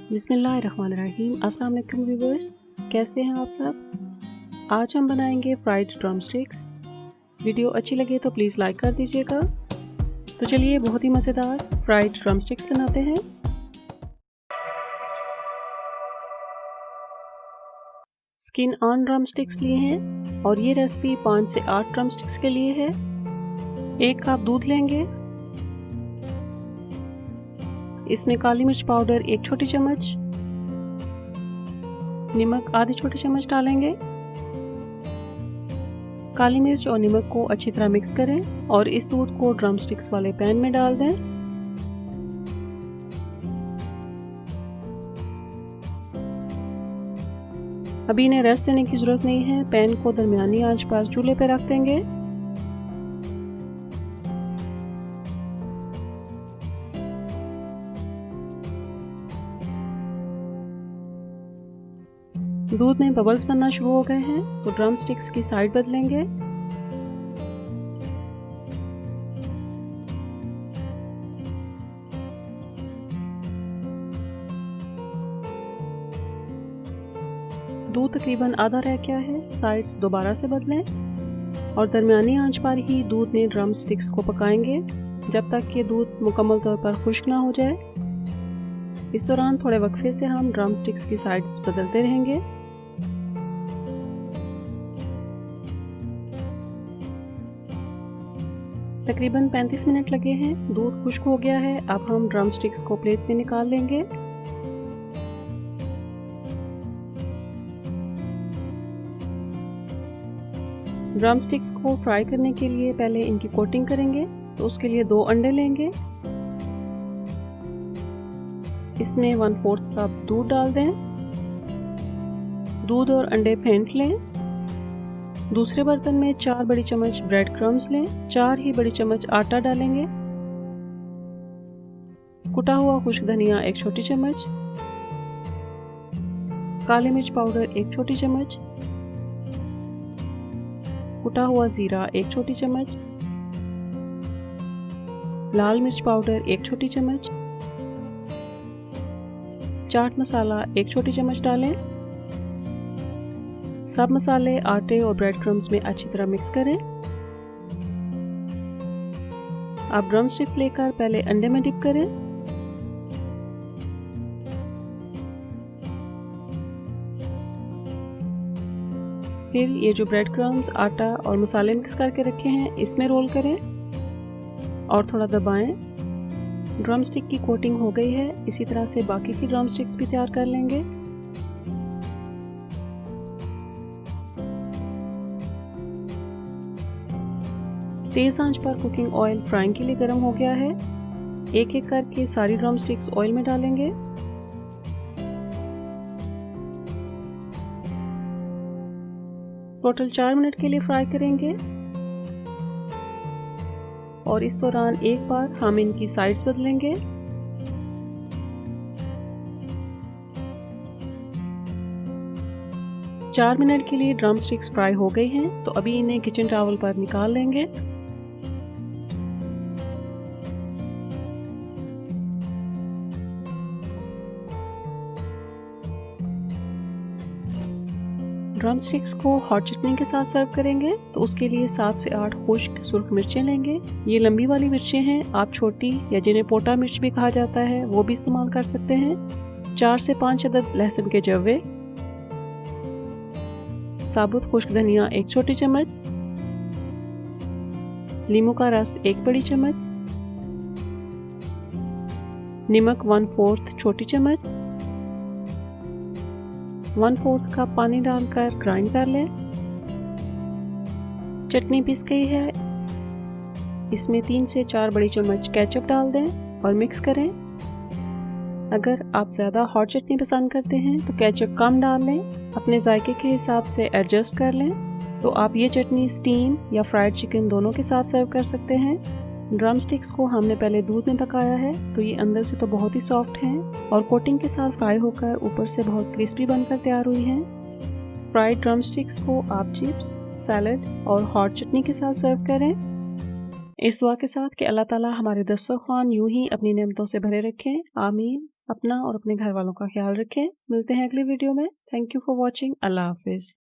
बिस्मिल्लाहिर्रहमानिर्रहीम। अस्सलाम वालेकुम व्यूअर्स, कैसे हैं आप सब। आज हम बनाएंगे फ्राइड ड्रम स्टिक्स। वीडियो अच्छी लगे तो प्लीज़ लाइक कर दीजिएगा। तो चलिए बहुत ही मज़ेदार फ्राइड ड्रम स्टिक्स बनाते हैं। स्किन ऑन ड्रम स्टिक्स लिए हैं और ये रेसिपी 5 से 8 ड्रम स्टिक्स के लिए है। 1 कप दूध लेंगे, इसमें काली मिर्च पाउडर 1 छोटी चम्मच, नमक आधी छोटी चम्मच डालेंगे। काली मिर्च और नमक को अच्छी तरह मिक्स करें और इस दूध को ड्रम स्टिक्स वाले पैन में डाल दें। अभी इन्हें रेस्ट देने की ज़रूरत नहीं है। पैन को दरमियानी आंच पर चूल्हे पर रख देंगे। दूध में बबल्स बनना शुरू हो गए हैं तो ड्रम स्टिक्स की साइड बदलेंगे। दूध तकरीबन आधा रह गया है, साइड्स दोबारा से बदलें और दरमियानी आंच पर ही दूध में ड्रम स्टिक्स को पकाएंगे जब तक कि दूध मुकम्मल तौर पर खुश्क ना हो जाए। इस दौरान थोड़े वक्फे से हम ड्रम स्टिक्स की साइड्स बदलते रहेंगे। तकरीबन 35 मिनट लगे हैं। दूध खुश्क हो गया है। अब हम ड्रम स्टिक्स को प्लेट में निकाल लेंगे। ड्रम स्टिक्स को फ्राई करने के लिए पहले इनकी कोटिंग करेंगे, तो उसके लिए 2 अंडे लेंगे। इसमें 1/4 कप दूध डाल दें। दूध और अंडे फेंट लें। दूसरे बर्तन में 4 बड़ी चम्मच ब्रेड क्रम्स लें। 4 ही बड़ी चम्मच आटा डालेंगे। कुटा हुआ खुश्क धनिया 1 छोटी चम्मच, काली मिर्च पाउडर 1 छोटी चम्मच, कुटा हुआ जीरा 1 छोटी चम्मच, लाल मिर्च पाउडर 1 छोटी चम्मच, चाट मसाला 1 छोटी चम्मच डालें। सब मसाले आटे और ब्रेड क्रम्स में अच्छी तरह मिक्स करें। अब ड्रम स्टिक्स लेकर पहले अंडे में डिप करें। फिर ये जो ब्रेड क्रम्स, आटा और मसाले मिक्स करके रखे हैं इसमें रोल करें और थोड़ा दबाएं। ड्रम स्टिक की कोटिंग हो गई है। इसी तरह से बाकी की ड्रम स्टिक्स भी तैयार कर लेंगे। तेज़ आंच पर कुकिंग ऑयल फ्राइंग के लिए गर्म हो गया है। एक एक करके सारी ड्रम स्टिक्स ऑयल में डालेंगे। टोटल 4 मिनट के लिए फ्राई करेंगे और इस दौरान एक बार हम इनकी साइड्स बदलेंगे। चार मिनट के लिए ड्रम स्टिक्स फ्राई हो गई हैं, तो अभी इन्हें किचन टॉवल पर निकाल लेंगे। ड्रम स्टिक्स को हॉट चटनी के साथ सर्व करेंगे, तो उसके लिए 7 से 8 खुश्क सुर्ख मिर्चें लेंगे। ये लंबी वाली मिर्चें हैं। आप छोटी या जिन्हें पोटा मिर्च भी कहा जाता है वो भी इस्तेमाल कर सकते हैं। 4 से 5 अदद लहसुन के जवे, साबुत खुश्क धनिया 1 छोटी चम्मच, नींबू का रस 1 बड़ी चम्मच, नमक 1/4 छोटी चम्मच, 1/4 कप पानी डालकर ग्राइंड कर लें। चटनी पिस गई है। इसमें 3 से 4 बड़ी चम्मच केचप डाल दें और मिक्स करें। अगर आप ज़्यादा हॉट चटनी पसंद करते हैं तो केचप कम डाल लें। अपने जायके के हिसाब से एडजस्ट कर लें। तो आप ये चटनी स्टीम या फ्राइड चिकन दोनों के साथ सर्व कर सकते हैं। ड्रम स्टिक्स को हमने पहले दूध में पकाया है, तो ये अंदर से तो बहुत ही सॉफ्ट हैं और कोटिंग के साथ फ्राई होकर ऊपर से बहुत क्रिस्पी बनकर तैयार हुई हैं। फ्राइड ड्रम स्टिक्स को आप चिप्स, सैलड और हॉट चटनी के साथ सर्व करें। इस दुआ के साथ कि अल्लाह ताला हमारे दस्तरखान यूं ही अपनी नेमतों से भरे रखें। आमीन। अपना और अपने घर वालों का ख्याल रखें। मिलते हैं अगली वीडियो में। Thank you for watching. अल्लाह हाफिज़।